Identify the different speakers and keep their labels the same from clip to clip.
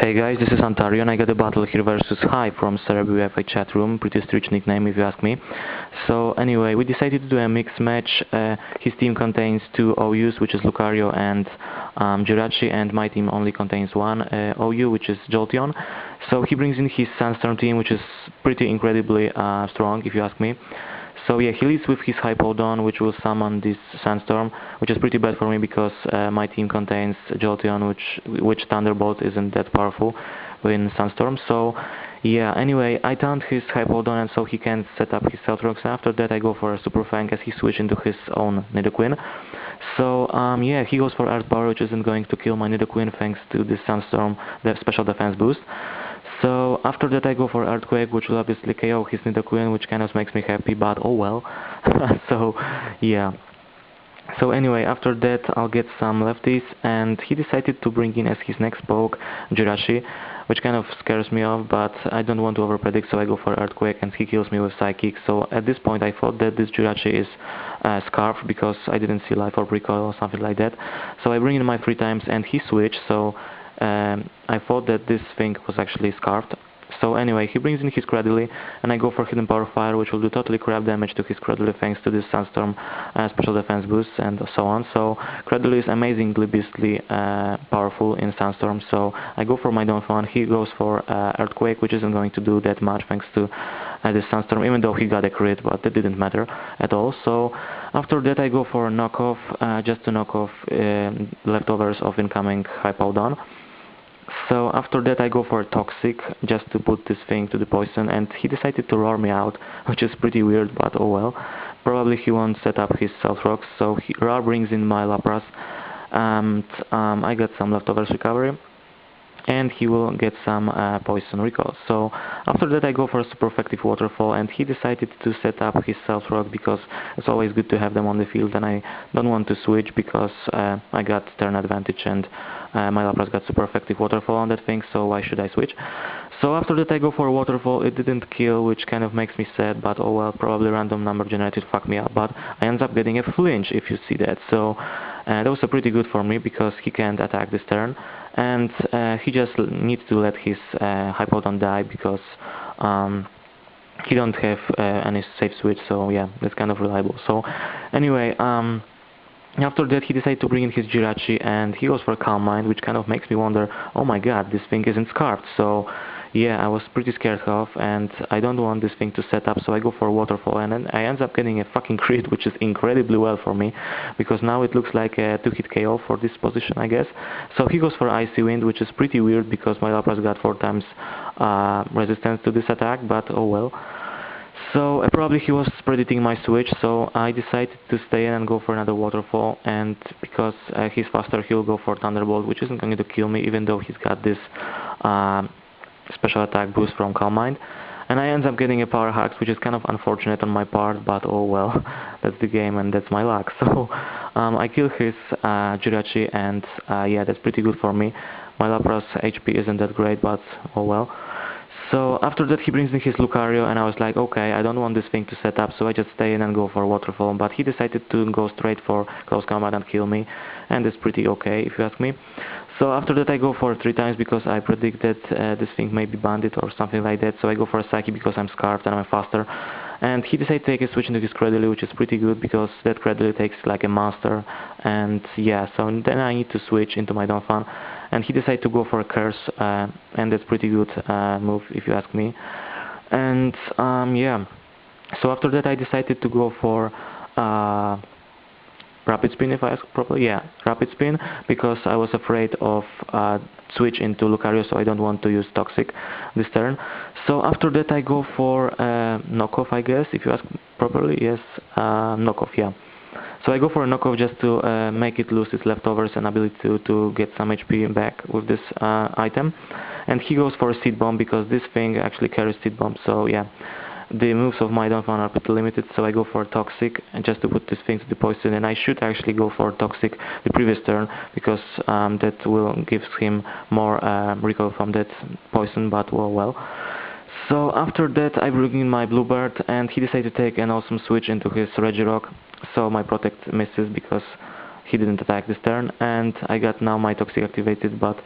Speaker 1: Hey guys, this is Ontario and I got a battle here versus Hi from SerbUFA chat room, pretty strange nickname if you ask me. So anyway, we decided to do a mixed match. His team contains two OUs, which is Lucario and Jirachi, and my team only contains one OU, which is Jolteon. So he brings in his Sandstorm team, which is pretty incredibly strong if you ask me. So yeah, he leads with his Hippowdon, which will summon this Sandstorm, which is pretty bad for me because my team contains Jolteon, which Thunderbolt isn't that powerful in Sandstorm. So yeah, anyway, I taunt his Hippowdon and so he can't set up his Celtrox. After that I go for a Super Fang as he switches into his own Nidoqueen. So yeah, he goes for Earth Power, which isn't going to kill my Nidoqueen thanks to this Sandstorm, the special defense boost. So after that I go for Earthquake, which will obviously KO his Nidoqueen, which kind of makes me happy, but oh well. So yeah. So anyway, after that I'll get some lefties, and he decided to bring in as his next poke Jirachi, which kind of scares me off, but I don't want to overpredict, so I go for Earthquake and he kills me with Psychic. So at this point I thought that this Jirachi is Scarf because I didn't see Life Orb Recoil or something like that. So I bring in my 3 times and he switched, so I thought that this thing was actually Scarfed. So anyway, he brings in his Cradily, and I go for Hidden Power Fire, which will do totally crap damage to his Cradily thanks to this Sandstorm special defense boost and so on. So Cradily is amazingly beastly powerful in Sandstorm, so I go for my Donphan. He goes for Earthquake, which isn't going to do that much thanks to this Sandstorm, even though he got a crit, but that didn't matter at all. So after that I go for a knockoff, just to knock off leftovers of incoming Hippowdon. So after that I go for a Toxic, just to put this thing to the poison, and he decided to roar me out, which is pretty weird, but oh well. Probably he won't set up his Celtrox, so roar brings in my Lapras, and I got some leftovers recovery, and he will get some poison recall. So after that I go for a super effective Waterfall, and he decided to set up his Celtrox because it's always good to have them on the field, and I don't want to switch because I got turn advantage and my Lapras got super effective Waterfall on that thing, so why should I switch? So after that I go for a Waterfall. It didn't kill, which kind of makes me sad, but oh well, probably random number generated fucked me up, but I end up getting a flinch if you see that. So that was pretty good for me because he can't attack this turn, and he just needs to let his Hippowdon die because he don't have any safe switch, so yeah, that's kind of reliable. So anyway, after that he decided to bring in his Jirachi, and he goes for Calm Mind, which kind of makes me wonder, oh my god, this thing isn't Scarfed. So yeah, I was pretty scared of, and I don't want this thing to set up, so I go for a Waterfall, and then I end up getting a fucking crit, which is incredibly well for me, because now it looks like a 2-hit KO for this position, I guess. So he goes for Icy Wind, which is pretty weird, because my Lapras got 4 times resistance to this attack, but oh well. So probably he was predicting my switch, so I decided to stay in and go for another Waterfall, and because he's faster, he'll go for Thunderbolt, which isn't going to kill me, even though he's got this special attack boost from Calm Mind. And I end up getting a Power Hacks, which is kind of unfortunate on my part, but oh well, that's the game and that's my luck. So I kill his Jirachi, and yeah, that's pretty good for me. My Lapras HP isn't that great, but oh well. So after that he brings in his Lucario, and I was like, okay, I don't want this thing to set up, so I just stay in and go for Waterfall, but he decided to go straight for Close Combat and kill me, and it's pretty okay if you ask me. So after that I go for 3 times because I predict that this thing may be banded or something like that, so I go for a Psyche because I'm Scarfed and I'm faster. And he decided to take a switch into his Cradily, which is pretty good because that Cradily takes like a monster, and yeah, so then I need to switch into my Donphan. And he decided to go for a Curse, and that's pretty good move if you ask me. And yeah, so after that I decided to go for Rapid Spin, if I ask properly. Yeah, Rapid Spin, because I was afraid of switch into Lucario, so I don't want to use Toxic this turn. So after that I go for Knockoff, I guess, if you ask properly. Yes, Knockoff, yeah. So I go for a Knockoff just to make it lose its leftovers and ability to get some HP back with this item. And he goes for a Seed Bomb because this thing actually carries Seed Bomb, so yeah. The moves of my Donphan are pretty limited, so I go for Toxic just to put this thing to the poison, and I should actually go for Toxic the previous turn because that will give him more recoil from that poison, but well. So after that I bring in my Bluebird, and he decided to take an awesome switch into his Regirock, so my Protect misses because he didn't attack this turn, and I got now my Toxic activated, but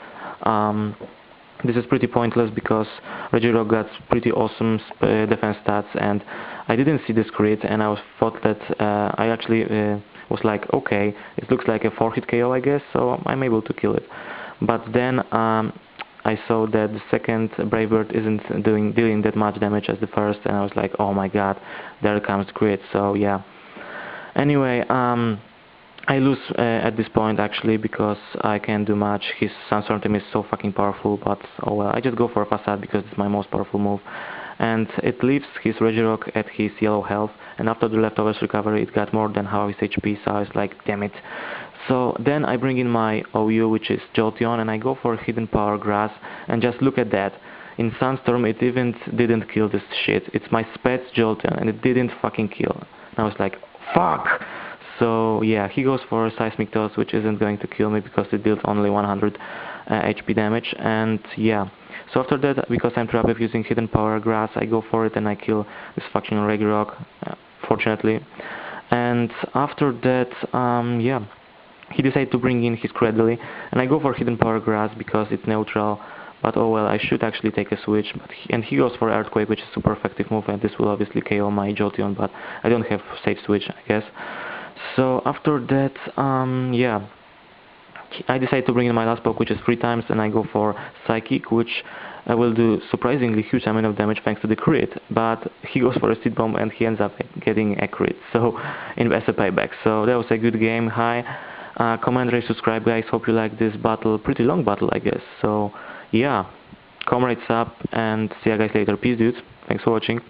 Speaker 1: This is pretty pointless because Regirock got pretty awesome defense stats, and I didn't see this crit, and I thought that I actually was like, okay, it looks like a 4-hit KO, I guess, so I'm able to kill it. But then I saw that the second Brave Bird isn't dealing that much damage as the first, and I was like, oh my god, there comes the crit. So yeah. Anyway, I lose at this point actually because I can't do much. His Sandstorm team is so fucking powerful, but oh well, I just go for a Facade because it's my most powerful move. And it leaves his Regirock at his yellow health, and after the leftovers recovery it got more than half his HP, so I was like, damn it. So then I bring in my OU, which is Jolteon, and I go for Hidden Power Grass, and just look at that. In Sandstorm it even didn't kill this shit. It's my Spets Jolteon, and it didn't fucking kill. And I was like, fuck! So yeah, he goes for Seismic Toss, which isn't going to kill me because it deals only 100 HP damage, and yeah. So after that, because I'm trapped with using Hidden Power Grass, I go for it and I kill this fucking Regirock, fortunately. And after that, yeah, he decided to bring in his Cradily, and I go for Hidden Power Grass because it's neutral. But oh well, I should actually take a switch, and he goes for Earthquake, which is super effective move, and this will obviously KO my Jolteon, but I don't have safe switch, I guess. So after that, yeah, I decide to bring in my last poke, which is 3 times, and I go for Psychic, which will do surprisingly huge amount of damage thanks to the crit, but he goes for a Seed Bomb and he ends up getting a crit, so as a payback. So that was a good game. Hi, comment, rate, subscribe guys, hope you like this battle, pretty long battle I guess. So yeah, comrades up, and see you guys later. Peace dudes, thanks for watching.